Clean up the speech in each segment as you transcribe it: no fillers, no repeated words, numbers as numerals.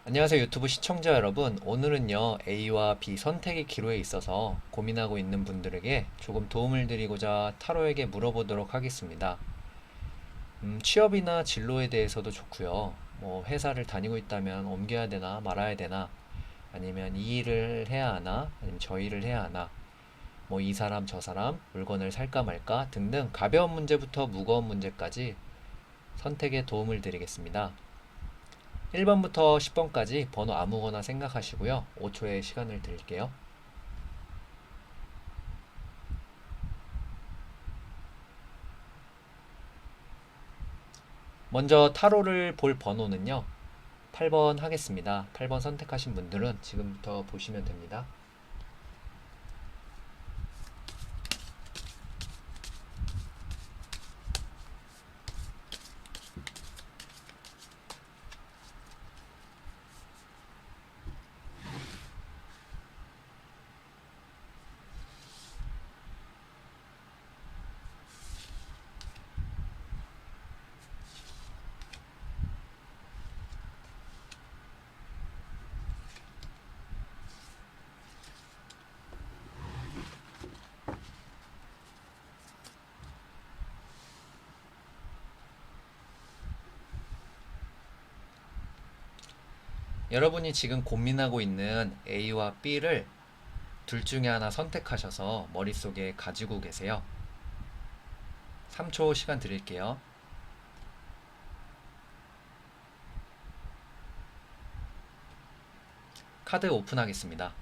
안녕하세요 유튜브 시청자 여러분. 오늘은요 A와 B 선택의 기로에 있어서 고민하고 있는 분들에게 조금 도움을 드리고자 타로에게 물어보도록 하겠습니다. 취업이나 진로에 대해서도 좋고요. 뭐 회사를 다니고 있다면 옮겨야 되나 말아야 되나, 아니면 이 일을 해야 하나 아니면 저 일을 해야 하나, 뭐 이 사람 저 사람 물건을 살까 말까 등등 가벼운 문제부터 무거운 문제까지 선택에 도움을 드리겠습니다. 1번부터 10번까지 번호 아무거나 생각하시고요. 5초의 시간을 드릴게요. 먼저 타로를 볼 번호는요. 8번 하겠습니다. 8번 선택하신 분들은 지금부터 보시면 됩니다. 여러분이 지금 고민하고 있는 A와 B를 둘 중에 하나 선택하셔서 머릿속에 가지고 계세요. 3초 시간 드릴게요. 카드 오픈하겠습니다.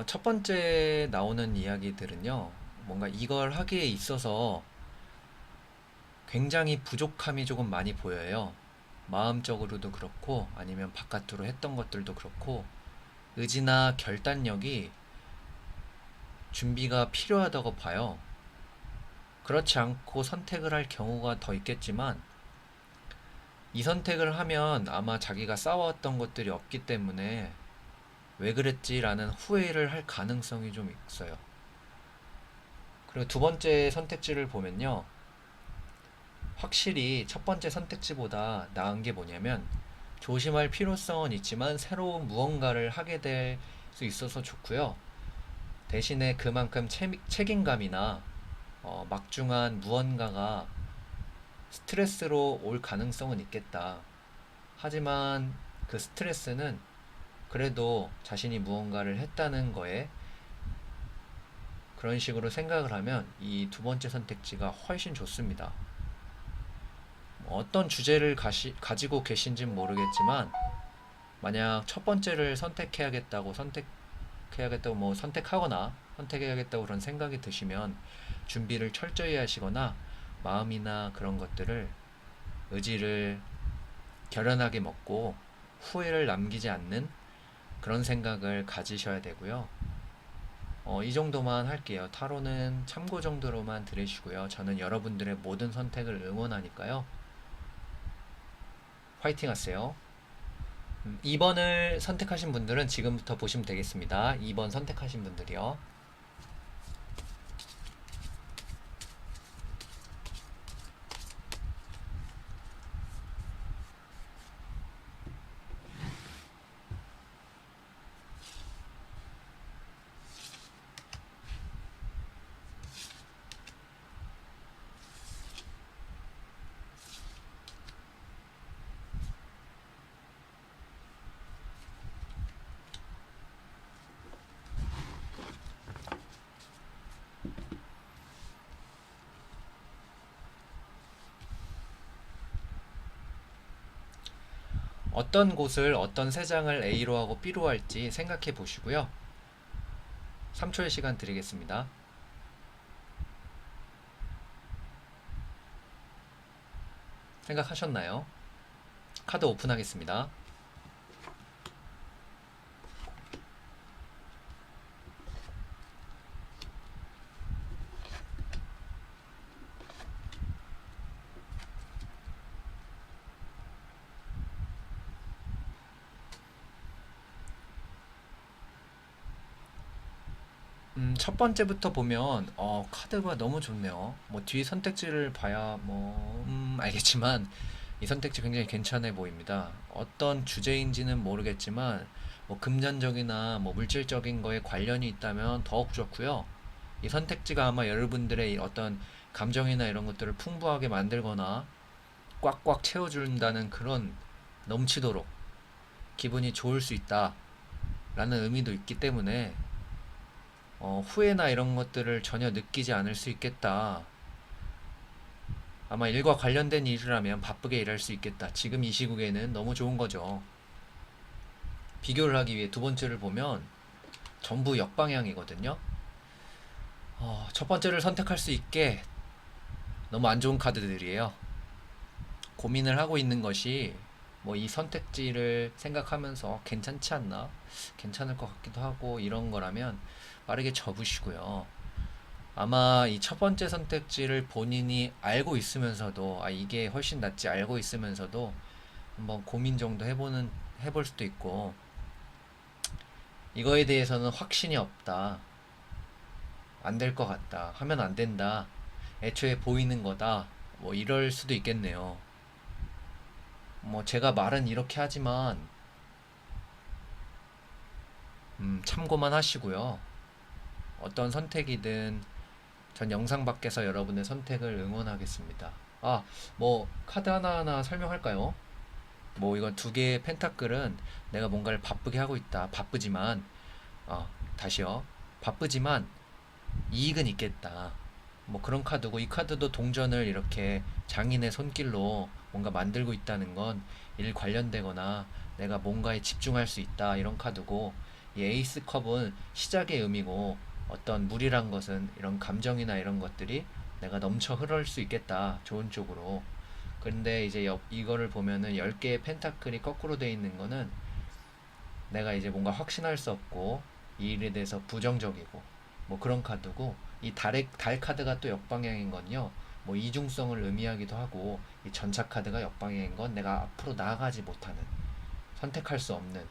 첫 번째 나오는 이야기들은요, 뭔가 이걸 하기에 있어서 굉장히 부족함이 조금 많이 보여요. 마음적으로도 그렇고, 아니면 바깥으로 했던 것들도 그렇고, 의지나 결단력이 준비가 필요하다고 봐요. 그렇지 않고 선택을 할 경우가 더 있겠지만, 이 선택을 하면 아마 자기가 쌓아왔던 것들이 없기 때문에 왜 그랬지라는 후회를 할 가능성이 좀 있어요. 그리고 두 번째 선택지를 보면요. 확실히 첫 번째 선택지보다 나은 게 뭐냐면, 조심할 필요성은 있지만 새로운 무언가를 하게 될 수 있어서 좋고요. 대신에 그만큼 책임감이나 막중한 무언가가 스트레스로 올 가능성은 있겠다. 하지만 그 스트레스는 그래도 자신이 무언가를 했다는 거에 그런 식으로 생각을 하면 이 두 번째 선택지가 훨씬 좋습니다. 어떤 주제를 가지고 계신지는 모르겠지만, 만약 첫 번째를 선택해야겠다고 뭐 선택하거나 선택해야겠다고 그런 생각이 드시면 준비를 철저히 하시거나 마음이나 그런 것들을, 의지를 결연하게 먹고 후회를 남기지 않는 그런 생각을 가지셔야 되고요. 이 정도만 할게요. 타로는 참고 정도로만 들으시고요. 저는 여러분들의 모든 선택을 응원하니까요. 화이팅 하세요. 2번을 선택하신 분들은 지금부터 보시면 되겠습니다. 2번 선택하신 분들이요. 어떤 곳을, 어떤 세 장을 A로 하고 B로 할지 생각해 보시고요. 3초의 시간 드리겠습니다. 생각하셨나요? 카드 오픈하겠습니다. 첫 번째부터 보면 카드가 너무 좋네요. 뭐 뒤 선택지를 봐야 뭐 알겠지만 이 선택지 굉장히 괜찮아 보입니다. 어떤 주제인지는 모르겠지만 뭐 금전적이나 뭐 물질적인 거에 관련이 있다면 더욱 좋고요. 이 선택지가 아마 여러분들의 어떤 감정이나 이런 것들을 풍부하게 만들거나 꽉꽉 채워준다는 그런 넘치도록 기분이 좋을 수 있다라는 의미도 있기 때문에 후회나 이런 것들을 전혀 느끼지 않을 수 있겠다. 아마 일과 관련된 일이라면 바쁘게 일할 수 있겠다. 지금 이 시국에는 너무 좋은 거죠. 비교를 하기 위해 두 번째를 보면 전부 역방향이거든요. 첫 번째를 선택할 수 있게 너무 안 좋은 카드들이에요. 고민을 하고 있는 것이 뭐 이 선택지를 생각하면서 괜찮지 않나? 괜찮을 것 같기도 하고 이런 거라면 빠르게 접으시고요. 아마 이 첫 번째 선택지를 본인이 알고 있으면서도 이게 훨씬 낫지 알고 있으면서도 한번 고민 정도 해볼 수도 있고 이거에 대해서는 확신이 없다. 안 될 것 같다. 하면 안 된다. 애초에 보이는 거다. 뭐 이럴 수도 있겠네요. 뭐 제가 말은 이렇게 하지만 참고만 하시고요. 어떤 선택이든 전 영상 밖에서 여러분의 선택을 응원하겠습니다. 뭐 카드 하나하나 설명할까요? 뭐 이건 두 개의 펜타클은 내가 뭔가를 바쁘게 하고 있다. 바쁘지만 다시요. 바쁘지만 이익은 있겠다. 뭐 그런 카드고 이 카드도 동전을 이렇게 장인의 손길로 뭔가 만들고 있다는 건 일 관련되거나 내가 뭔가에 집중할 수 있다 이런 카드고 이 에이스 컵은 시작의 의미고 어떤 무리란 것은 이런 감정이나 이런 것들이 내가 넘쳐 흐를 수 있겠다 좋은 쪽으로. 그런데 이제 이거를 보면은 10개의 펜타클이 거꾸로 돼 있는 거는 내가 이제 뭔가 확신할 수 없고 이 일에 대해서 부정적이고 뭐 그런 카드고 이 달 카드가 또 역방향인 건요. 뭐 이중성을 의미하기도 하고 이 전차 카드가 역방향인 건 내가 앞으로 나아가지 못하는 선택할 수 없는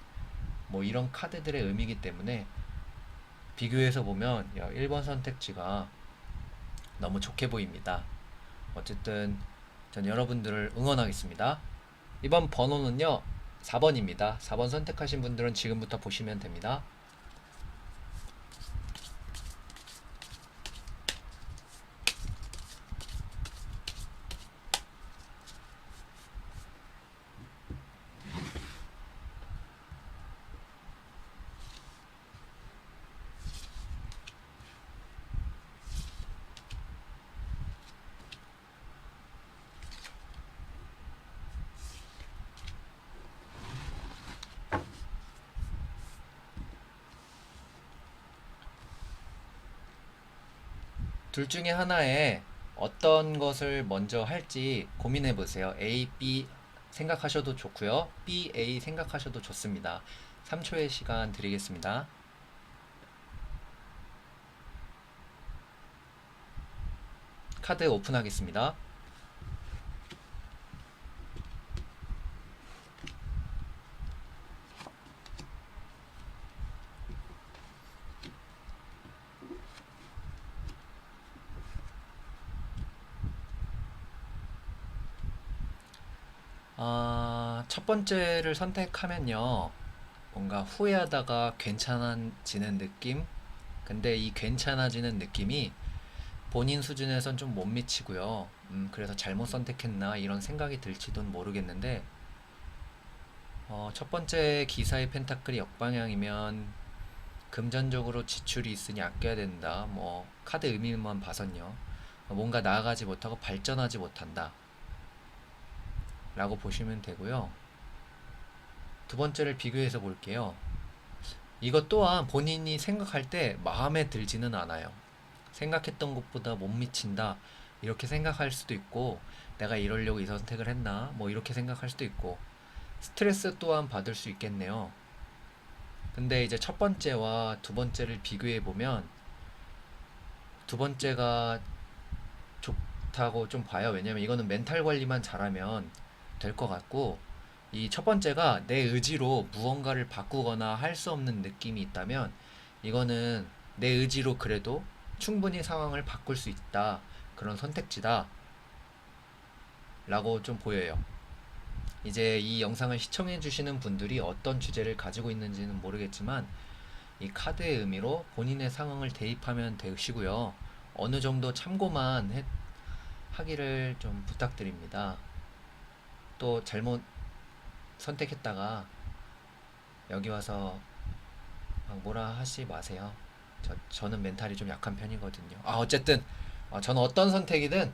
뭐 이런 카드들의 의미이기 때문에 비교해서 보면 1번 선택지가 너무 좋게 보입니다. 어쨌든 전 여러분들을 응원하겠습니다. 이번 번호는요 4번입니다. 4번 선택하신 분들은 지금부터 보시면 됩니다. 둘 중에 하나에 어떤 것을 먼저 할지 고민해 보세요. A, B 생각하셔도 좋고요. B, A 생각하셔도 좋습니다. 3초의 시간 드리겠습니다. 카드 오픈하겠습니다. 첫 번째를 선택하면요. 뭔가 후회하다가 괜찮아지는 느낌? 근데 이 괜찮아지는 느낌이 본인 수준에선 좀 못 미치고요. 그래서 잘못 선택했나 이런 생각이 들지도 모르겠는데, 첫 번째 기사의 펜타클이 역방향이면 금전적으로 지출이 있으니 아껴야 된다. 뭐 카드 의미만 봐선요. 뭔가 나아가지 못하고 발전하지 못한다. 라고 보시면 되고요. 두 번째를 비교해서 볼게요. 이것 또한 본인이 생각할 때 마음에 들지는 않아요. 생각했던 것보다 못 미친다. 이렇게 생각할 수도 있고, 내가 이러려고 이 선택을 했나? 뭐 이렇게 생각할 수도 있고, 스트레스 또한 받을 수 있겠네요. 근데 이제 첫 번째와 두 번째를 비교해 보면, 두 번째가 좋다고 좀 봐요. 왜냐면 이거는 멘탈 관리만 잘하면 될 것 같고, 이 첫 번째가 내 의지로 무언가를 바꾸거나 할 수 없는 느낌이 있다면, 이거는 내 의지로 그래도 충분히 상황을 바꿀 수 있다. 그런 선택지다. 라고 좀 보여요. 이제 이 영상을 시청해 주시는 분들이 어떤 주제를 가지고 있는지는 모르겠지만 이 카드의 의미로 본인의 상황을 대입하면 되시고요. 어느 정도 참고만 하기를 좀 부탁드립니다. 또 잘못 선택했다가 여기 와서 막 뭐라 하시 마세요. 저는 멘탈이 좀 약한 편이거든요. 어쨌든 저는 어떤 선택이든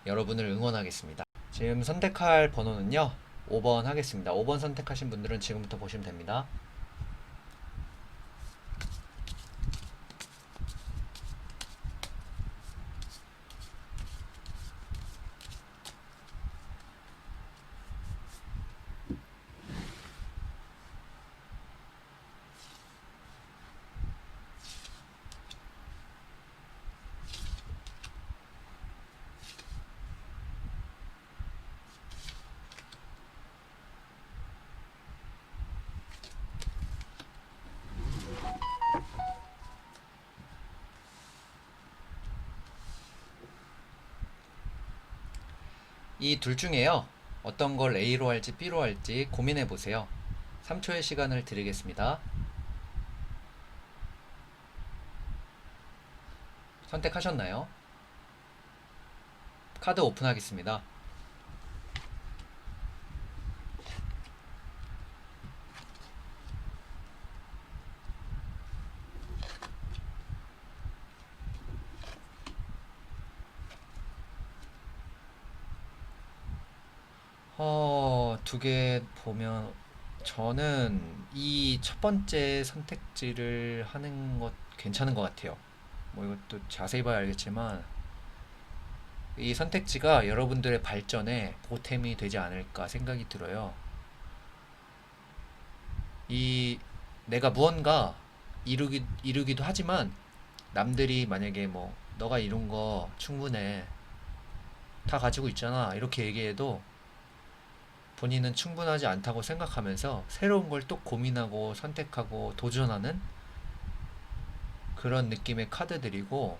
여러분을 응원하겠습니다. 지금 선택할 번호는요. 5번 하겠습니다. 5번 선택하신 분들은 지금부터 보시면 됩니다. 이 둘 중에요. 어떤 걸 A로 할지 B로 할지 고민해 보세요. 3초의 시간을 드리겠습니다. 선택하셨나요? 카드 오픈하겠습니다. 두 개 보면 저는 이 첫 번째 선택지를 하는 것 괜찮은 것 같아요. 뭐 이것도 자세히 봐야 알겠지만 이 선택지가 여러분들의 발전에 보탬이 되지 않을까 생각이 들어요. 이 내가 무언가 이루기도 하지만 남들이 만약에 뭐 너가 이룬 거 충분해 다 가지고 있잖아 이렇게 얘기해도 본인은 충분하지 않다고 생각하면서 새로운 걸 또 고민하고 선택하고 도전하는 그런 느낌의 카드들이고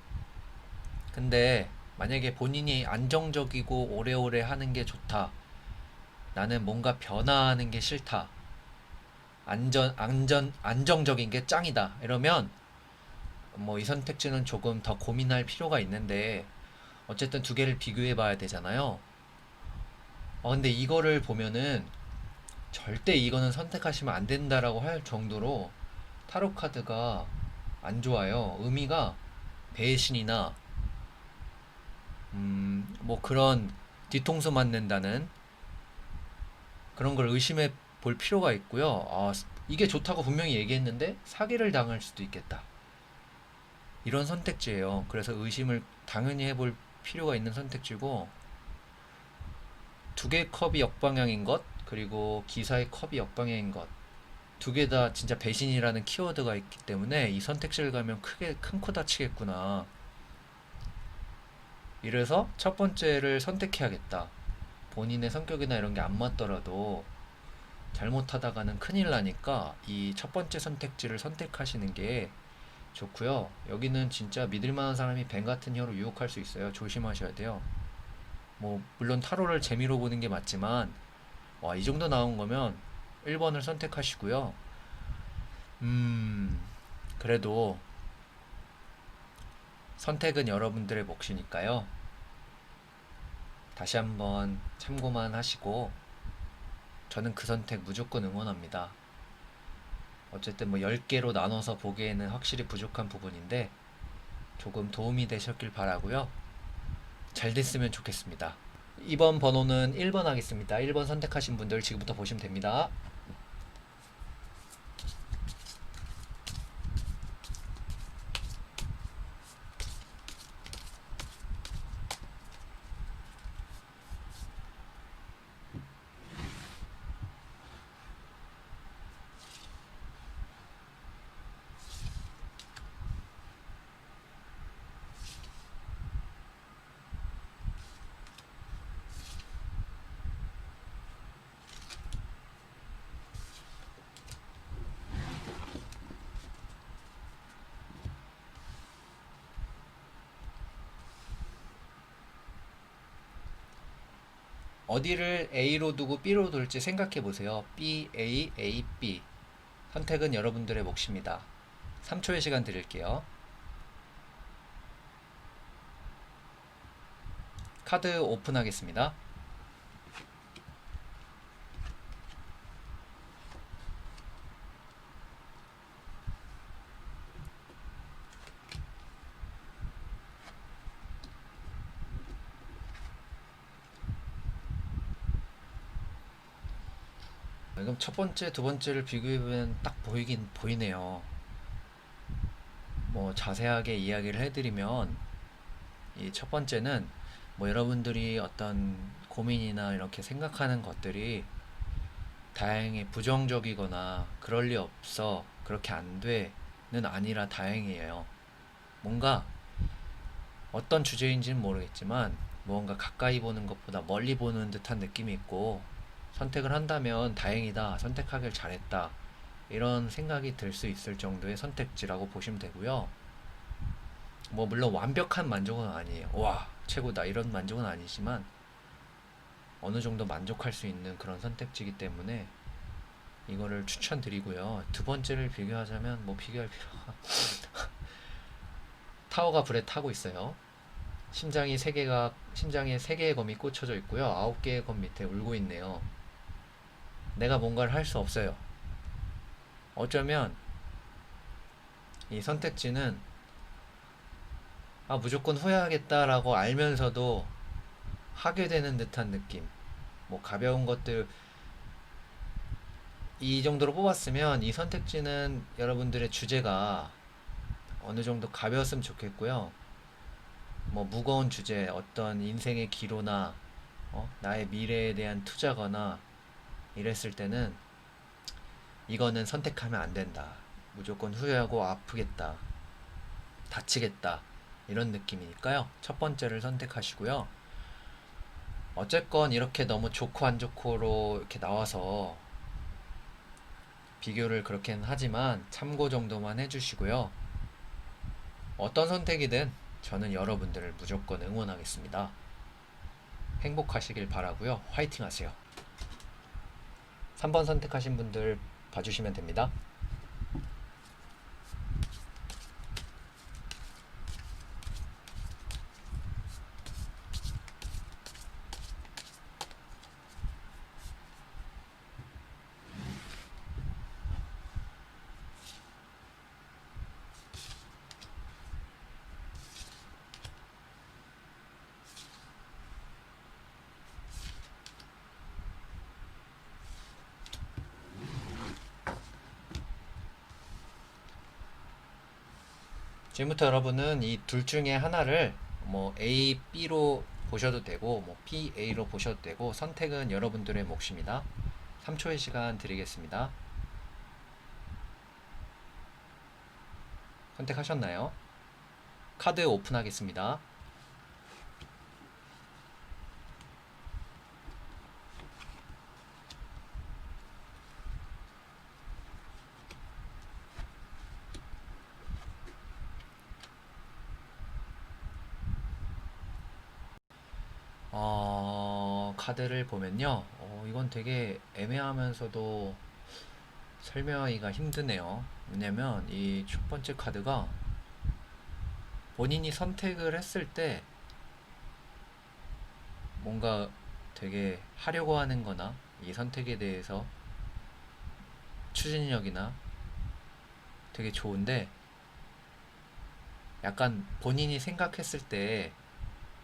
근데 만약에 본인이 안정적이고 오래오래 하는 게 좋다. 나는 뭔가 변화하는 게 싫다. 안정적인 게 짱이다. 이러면 뭐 이 선택지는 조금 더 고민할 필요가 있는데 어쨌든 두 개를 비교해 봐야 되잖아요. 근데 이거를 보면은 절대 이거는 선택하시면 안 된다라고 할 정도로 타로 카드가 안 좋아요. 의미가 배신이나 뭐 그런 뒤통수 맞는다는 그런 걸 의심해 볼 필요가 있고요. 이게 좋다고 분명히 얘기했는데 사기를 당할 수도 있겠다. 이런 선택지예요. 그래서 의심을 당연히 해볼 필요가 있는 선택지고 두 개의 컵이 역방향인 것 그리고 기사의 컵이 역방향인 것 두 개 다 진짜 배신이라는 키워드가 있기 때문에 이 선택지를 가면 크게 큰 코 다치겠구나. 이래서 첫 번째를 선택해야겠다. 본인의 성격이나 이런 게 안 맞더라도 잘못하다가는 큰일 나니까 이 첫 번째 선택지를 선택하시는 게 좋고요. 여기는 진짜 믿을 만한 사람이 뱀 같은 혀로 유혹할 수 있어요. 조심하셔야 돼요. 뭐 물론 타로를 재미로 보는 게 맞지만 이 정도 나온 거면 1번을 선택하시고요. 그래도 선택은 여러분들의 몫이니까요. 다시 한번 참고만 하시고 저는 그 선택 무조건 응원합니다. 어쨌든 뭐 10개로 나눠서 보기에는 확실히 부족한 부분인데 조금 도움이 되셨길 바라고요. 잘 됐으면 좋겠습니다. 이번 번호는 1번 하겠습니다. 1번 선택하신 분들 지금부터 보시면 됩니다. 어디를 A로 두고 B로 둘지 생각해 보세요. B, A, A, B. 선택은 여러분들의 몫입니다. 3초의 시간 드릴게요. 카드 오픈하겠습니다. 그럼 첫 번째, 두 번째를 비교해보면 딱 보이긴 보이네요. 뭐 자세하게 이야기를 해드리면 이 첫 번째는 뭐 여러분들이 어떤 고민이나 이렇게 생각하는 것들이 다행히 부정적이거나 그럴 리 없어 그렇게 안 돼는 아니라 다행이에요. 뭔가 어떤 주제인지는 모르겠지만 무언가 가까이 보는 것보다 멀리 보는 듯한 느낌이 있고 선택을 한다면 다행이다, 선택하길 잘했다 이런 생각이 들 수 있을 정도의 선택지라고 보시면 되고요. 뭐 물론 완벽한 만족은 아니에요. 와 최고다 이런 만족은 아니지만 어느 정도 만족할 수 있는 그런 선택지이기 때문에 이거를 추천드리고요. 두 번째를 비교하자면 뭐 비교할 필요가 타워가 불에 타고 있어요. 심장에 세 개의 검이 꽂혀져 있고요. 9개의 검 밑에 울고 있네요. 내가 뭔가를 할 수 없어요. 어쩌면 이 선택지는 무조건 후회하겠다라고 알면서도 하게 되는 듯한 느낌. 뭐 가벼운 것들 이 정도로 뽑았으면 이 선택지는 여러분들의 주제가 어느 정도 가벼웠으면 좋겠고요. 뭐 무거운 주제, 어떤 인생의 기로나 나의 미래에 대한 투자거나 이랬을 때는 이거는 선택하면 안 된다. 무조건 후회하고 아프겠다. 다치겠다. 이런 느낌이니까요. 첫 번째를 선택하시고요. 어쨌건 이렇게 너무 좋고 안 좋고로 이렇게 나와서 비교를 그렇게는 하지만 참고 정도만 해주시고요. 어떤 선택이든 저는 여러분들을 무조건 응원하겠습니다. 행복하시길 바라고요. 화이팅 하세요. 3번 선택하신 분들 봐주시면 됩니다. 지금부터 여러분은 이 둘 중에 하나를 뭐 A, B로 보셔도 되고 뭐 P, A로 보셔도 되고 선택은 여러분들의 몫입니다. 3초의 시간 드리겠습니다. 선택하셨나요? 카드 오픈하겠습니다. 카드를 보면요. 이건 되게 애매하면서도 설명하기가 힘드네요. 왜냐면 이 첫 번째 카드가 본인이 선택을 했을 때 뭔가 되게 하려고 하는 거나 이 선택에 대해서 추진력이나 되게 좋은데 약간 본인이 생각했을 때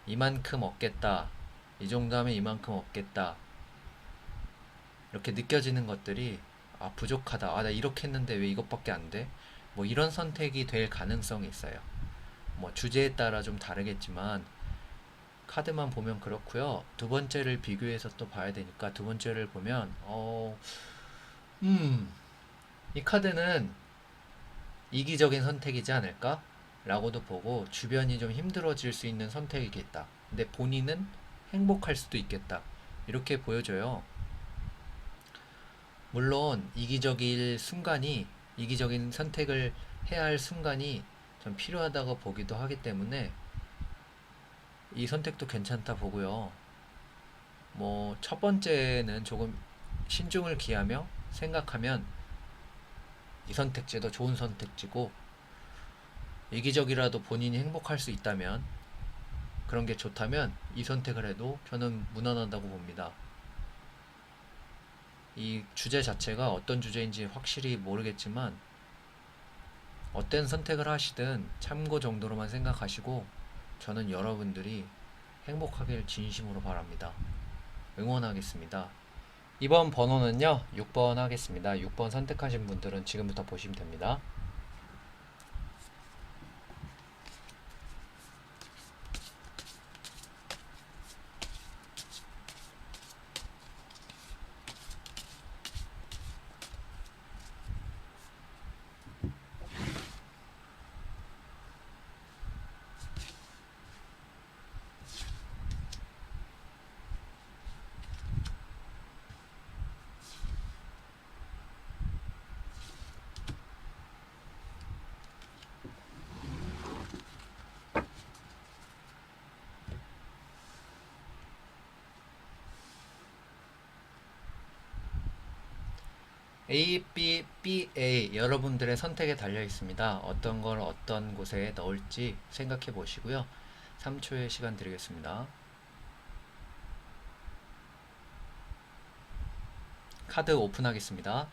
이만큼 얻겠다, 이 정도 하면 이만큼 얻겠다 이렇게 느껴지는 것들이 부족하다, 나 이렇게 했는데 왜 이것밖에 안 돼? 뭐 이런 선택이 될 가능성이 있어요. 뭐 주제에 따라 좀 다르겠지만 카드만 보면 그렇고요. 두 번째를 비교해서 또 봐야 되니까 두 번째를 보면 이 카드는 이기적인 선택이지 않을까? 라고도 보고 주변이 좀 힘들어질 수 있는 선택이겠다. 근데 본인은 행복할 수도 있겠다. 이렇게 보여져요. 물론 이기적인 선택을 해야 할 순간이 좀 필요하다고 보기도 하기 때문에 이 선택도 괜찮다 보고요. 뭐 첫 번째는 조금 신중을 기하며 생각하면 이 선택지도 좋은 선택지고, 이기적이라도 본인이 행복할 수 있다면, 그런 게 좋다면 이 선택을 해도 저는 무난하다고 봅니다. 이 주제 자체가 어떤 주제인지 확실히 모르겠지만 어떤 선택을 하시든 참고 정도로만 생각하시고, 저는 여러분들이 행복하길 진심으로 바랍니다. 응원하겠습니다. 이번 번호는요, 6번 하겠습니다. 6번 선택하신 분들은 지금부터 보시면 됩니다. A, B, B, A 여러분들의 선택에 달려 있습니다. 어떤 걸 어떤 곳에 넣을지 생각해 보시고요. 3초의 시간 드리겠습니다. 카드 오픈하겠습니다.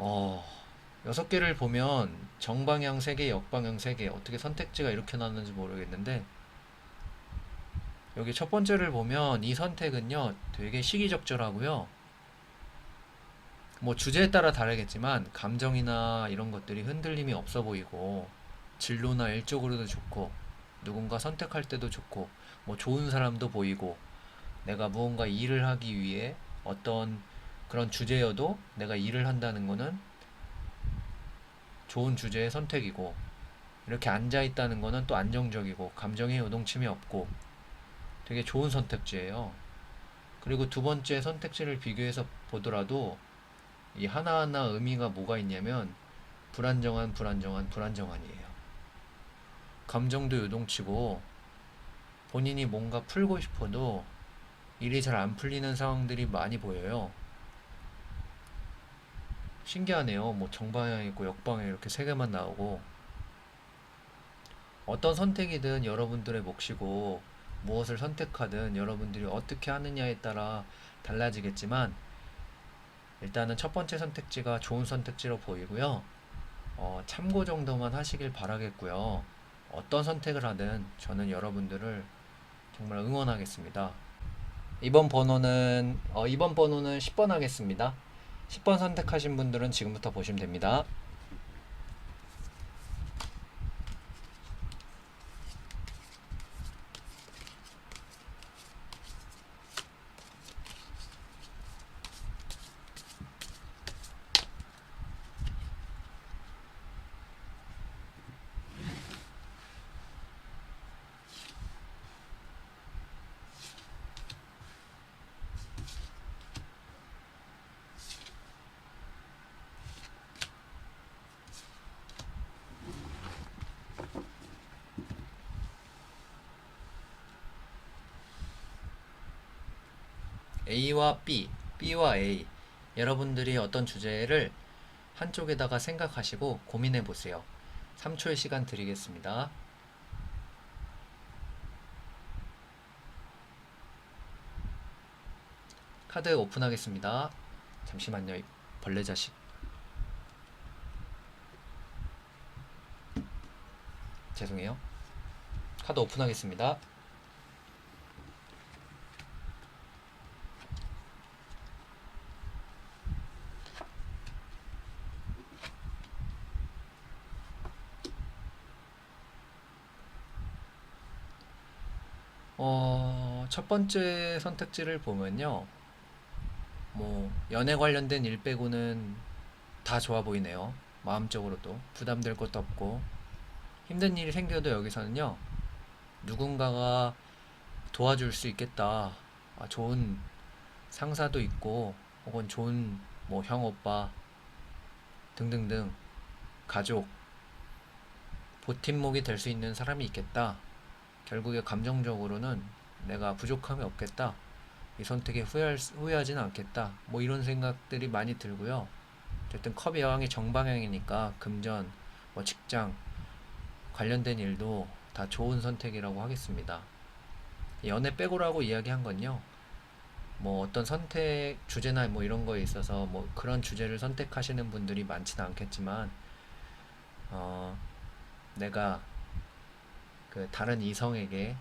어, 6개를 보면 정방향 3개, 역방향 3개, 어떻게 선택지가 이렇게 나왔는지 모르겠는데, 여기 첫 번째를 보면 이 선택은요, 되게 시기적절하고요. 뭐 주제에 따라 다르겠지만 감정이나 이런 것들이 흔들림이 없어 보이고, 진로나 일적으로도 좋고, 누군가 선택할 때도 좋고, 뭐 좋은 사람도 보이고, 내가 무언가 일을 하기 위해 어떤 그런 주제여도 내가 일을 한다는 거는 좋은 주제의 선택이고, 이렇게 앉아 있다는 거는 또 안정적이고 감정의 요동침이 없고 되게 좋은 선택지예요. 그리고 두 번째 선택지를 비교해서 보더라도 이 하나하나 의미가 뭐가 있냐면 불안정한, 불안정한, 불안정한이에요. 감정도 요동치고 본인이 뭔가 풀고 싶어도 일이 잘 안 풀리는 상황들이 많이 보여요. 신기하네요. 뭐 정방향 있고 역방향 이렇게 세 개만 나오고, 어떤 선택이든 여러분들의 몫이고 무엇을 선택하든 여러분들이 어떻게 하느냐에 따라 달라지겠지만, 일단은 첫 번째 선택지가 좋은 선택지로 보이고요. 참고 정도만 하시길 바라겠고요. 어떤 선택을 하든 저는 여러분들을 정말 응원하겠습니다. 이번 번호는 10번 하겠습니다. 10번 선택하신 분들은 지금부터 보시면 됩니다. A와 B, B와 A, 여러분들이 어떤 주제를 한쪽에다가 생각하시고 고민해 보세요. 3초의 시간 드리겠습니다. 카드 오픈하겠습니다. 잠시만요, 이 벌레 자식. 죄송해요. 카드 오픈하겠습니다. 첫 번째 선택지를 보면요. 뭐, 연애 관련된 일 빼고는 다 좋아 보이네요. 마음적으로도 부담될 것도 없고, 힘든 일이 생겨도 여기서는요, 누군가가 도와줄 수 있겠다, 좋은 상사도 있고 혹은 좋은 뭐 형, 오빠 등등등 가족, 보팀목이 될 수 있는 사람이 있겠다. 결국에 감정적으로는 내가 부족함이 없겠다. 이 선택에 후회하지는 않겠다. 뭐 이런 생각들이 많이 들고요. 어쨌든 컵의 여왕이 정방향이니까 금전, 뭐 직장 관련된 일도 다 좋은 선택이라고 하겠습니다. 연애 빼고라고 이야기한 건요. 뭐 어떤 선택 주제나 뭐 이런 거에 있어서 뭐 그런 주제를 선택하시는 분들이 많지는 않겠지만 어, 내가 그 다른 이성에게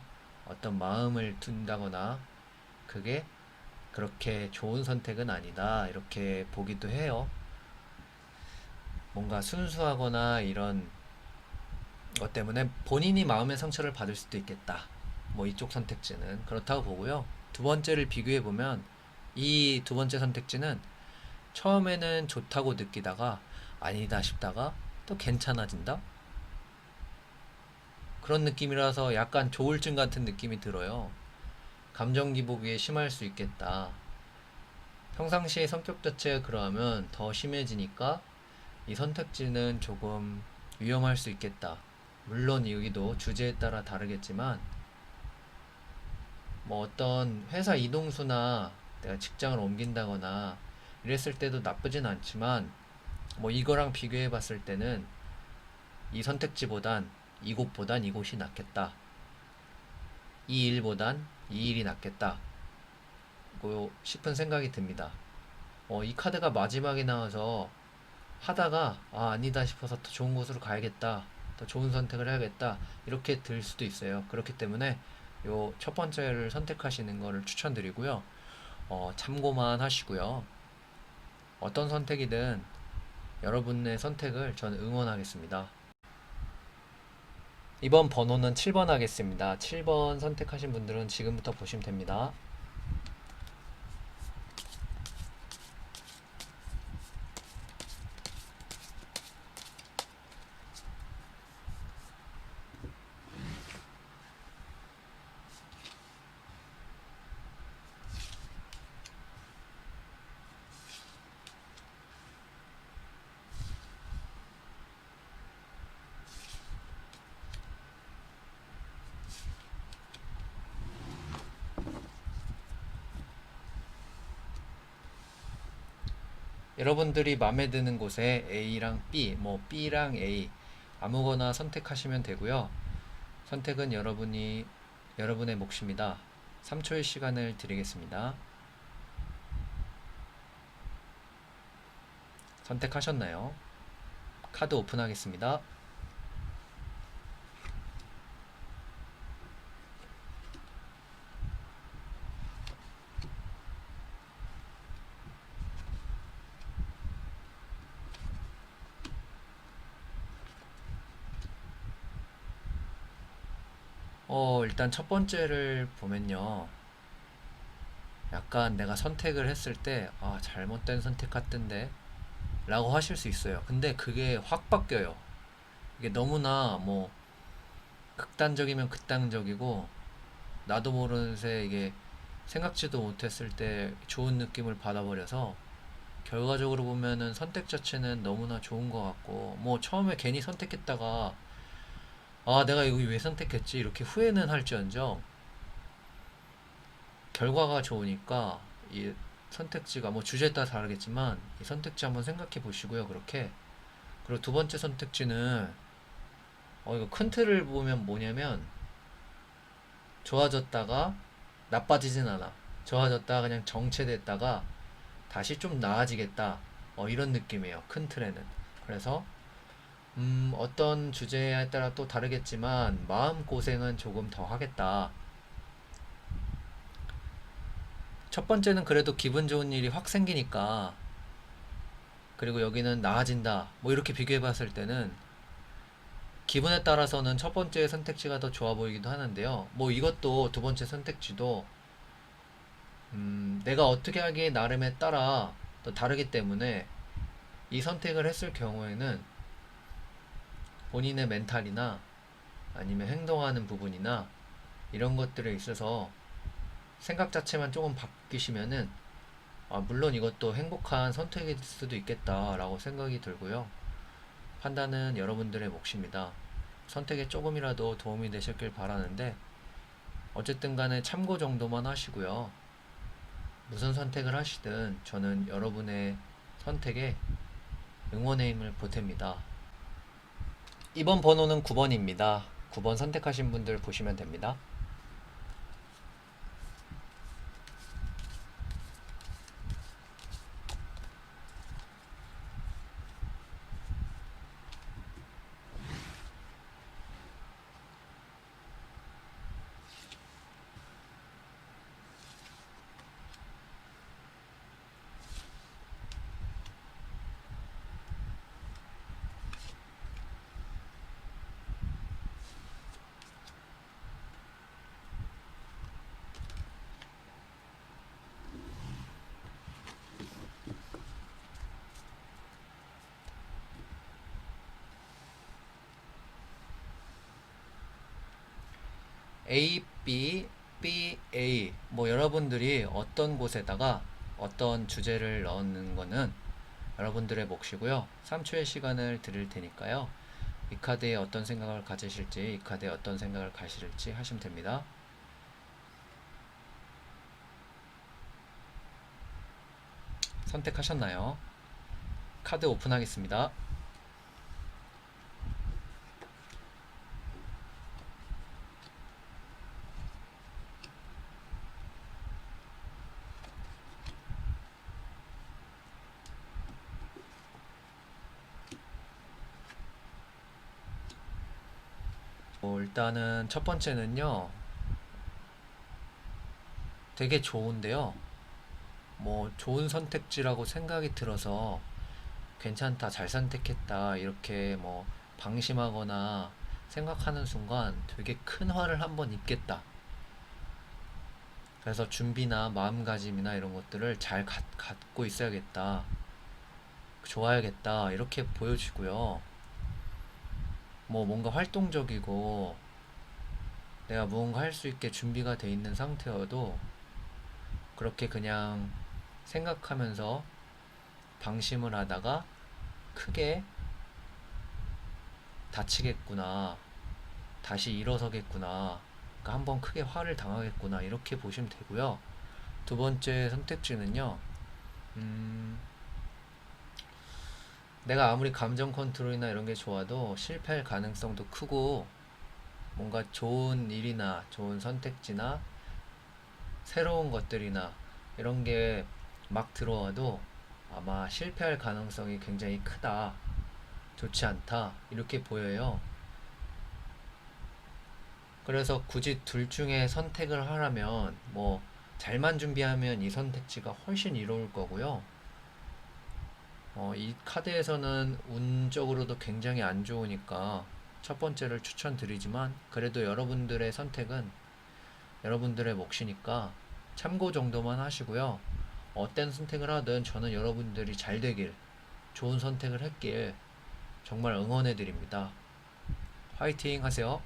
어떤 마음을 둔다거나 그게 그렇게 좋은 선택은 아니다 이렇게 보기도 해요. 뭔가 순수하거나 이런 것 때문에 본인이 마음의 상처를 받을 수도 있겠다. 뭐 이쪽 선택지는 그렇다고 보고요. 두 번째를 비교해 보면 이 두 번째 선택지는 처음에는 좋다고 느끼다가 아니다 싶다가 또 괜찮아진다? 그런 느낌이라서 약간 조울증 같은 느낌이 들어요. 감정 기복이 심할 수 있겠다. 평상시에 성격 자체가 그러하면 더 심해지니까 이 선택지는 조금 위험할 수 있겠다. 물론 여기도 주제에 따라 다르겠지만 뭐 어떤 회사 이동수나 내가 직장을 옮긴다거나 이랬을 때도 나쁘진 않지만 뭐 이거랑 비교해 봤을 때는 이 선택지보단 이곳보단 이곳이 낫겠다. 이 일보단 이 일이 낫겠다. 고 싶은 생각이 듭니다. 이 카드가 마지막에 나와서 하다가 아니다 싶어서 더 좋은 곳으로 가야겠다. 더 좋은 선택을 해야겠다. 이렇게 들 수도 있어요. 그렇기 때문에 요 첫 번째를 선택하시는 거를 추천드리고요. 참고만 하시고요. 어떤 선택이든 여러분의 선택을 저는 응원하겠습니다. 이번 번호는 7번 하겠습니다. 7번 선택하신 분들은 지금부터 보시면 됩니다. 여러분들이 마음에 드는 곳에 A랑 B, 뭐 B랑 A 아무거나 선택하시면 되고요. 선택은 여러분의 몫입니다. 3초의 시간을 드리겠습니다. 선택하셨나요? 카드 오픈하겠습니다. 일단 첫 번째를 보면요. 약간 내가 선택을 했을 때, 잘못된 선택 같던데? 라고 하실 수 있어요. 근데 그게 확 바뀌어요. 이게 너무나 뭐, 극단적이면 극단적이고, 나도 모르는 새 이게 생각지도 못했을 때 좋은 느낌을 받아버려서, 결과적으로 보면은 선택 자체는 너무나 좋은 것 같고, 뭐 처음에 괜히 선택했다가, 내가 여기 왜 선택했지? 이렇게 후회는 할지언정, 결과가 좋으니까 이 선택지가 뭐 주제에 따라 다르겠지만 이 선택지 한번 생각해 보시고요. 그렇게. 그리고 두 번째 선택지는 이거 큰 틀을 보면 뭐냐면 좋아졌다가 나빠지진 않아. 좋아졌다가 그냥 정체됐다가 다시 좀 나아지겠다. 이런 느낌이에요. 큰 틀에는. 그래서 어떤 주제에 따라 또 다르겠지만 마음 고생은 조금 더 하겠다. 첫 번째는 그래도 기분 좋은 일이 확 생기니까, 그리고 여기는 나아진다 뭐 이렇게 비교해 봤을 때는 기분에 따라서는 첫 번째 선택지가 더 좋아 보이기도 하는데요. 뭐 이것도 두 번째 선택지도 내가 어떻게 하기에 나름에 따라 또 다르기 때문에 이 선택을 했을 경우에는 본인의 멘탈이나 아니면 행동하는 부분이나 이런 것들에 있어서 생각 자체만 조금 바뀌시면은 물론 이것도 행복한 선택일 수도 있겠다라고 생각이 들고요. 판단은 여러분들의 몫입니다. 선택에 조금이라도 도움이 되셨길 바라는데 어쨌든 간에 참고 정도만 하시고요. 무슨 선택을 하시든 저는 여러분의 선택에 응원의 힘을 보탭니다. 이번 번호는 9번입니다. 9번 선택하신 분들 보시면 됩니다. A, B, B, A 뭐 여러분들이 어떤 곳에다가 어떤 주제를 넣는 거는 여러분들의 몫이고요. 3초의 시간을 드릴 테니까요. 이 카드에 어떤 생각을 가지실지, 이 카드에 어떤 생각을 가지실지 하시면 됩니다. 선택하셨나요? 카드 오픈하겠습니다. 일단은 첫 번째는요, 되게 좋은데요. 뭐 좋은 선택지라고 생각이 들어서 괜찮다, 잘 선택했다 이렇게 뭐 방심하거나 생각하는 순간 되게 큰 화를 한번 입겠다. 그래서 준비나 마음가짐이나 이런 것들을 잘 갖고 있어야겠다. 좋아야겠다. 이렇게 보여지고요. 뭐 뭔가 활동적이고 내가 무언가 할 수 있게 준비가 돼 있는 상태여도 그렇게 그냥 생각하면서 방심을 하다가 크게 다치겠구나. 다시 일어서겠구나. 그러니까 한번 크게 화를 당하겠구나. 이렇게 보시면 되고요. 두 번째 선택지는요. 음, 내가 아무리 감정 컨트롤이나 이런 게 좋아도 실패할 가능성도 크고 뭔가 좋은 일이나 좋은 선택지나 새로운 것들이나 이런 게 막 들어와도 아마 실패할 가능성이 굉장히 크다. 좋지 않다. 이렇게 보여요. 그래서 굳이 둘 중에 선택을 하라면 뭐 잘만 준비하면 이 선택지가 훨씬 이로울 거고요. 이 카드에서는 운적으로도 굉장히 안 좋으니까 첫 번째를 추천드리지만 그래도 여러분들의 선택은 여러분들의 몫이니까 참고 정도만 하시고요. 어떤 선택을 하든 저는 여러분들이 잘 되길, 좋은 선택을 했길 정말 응원해 드립니다. 화이팅 하세요.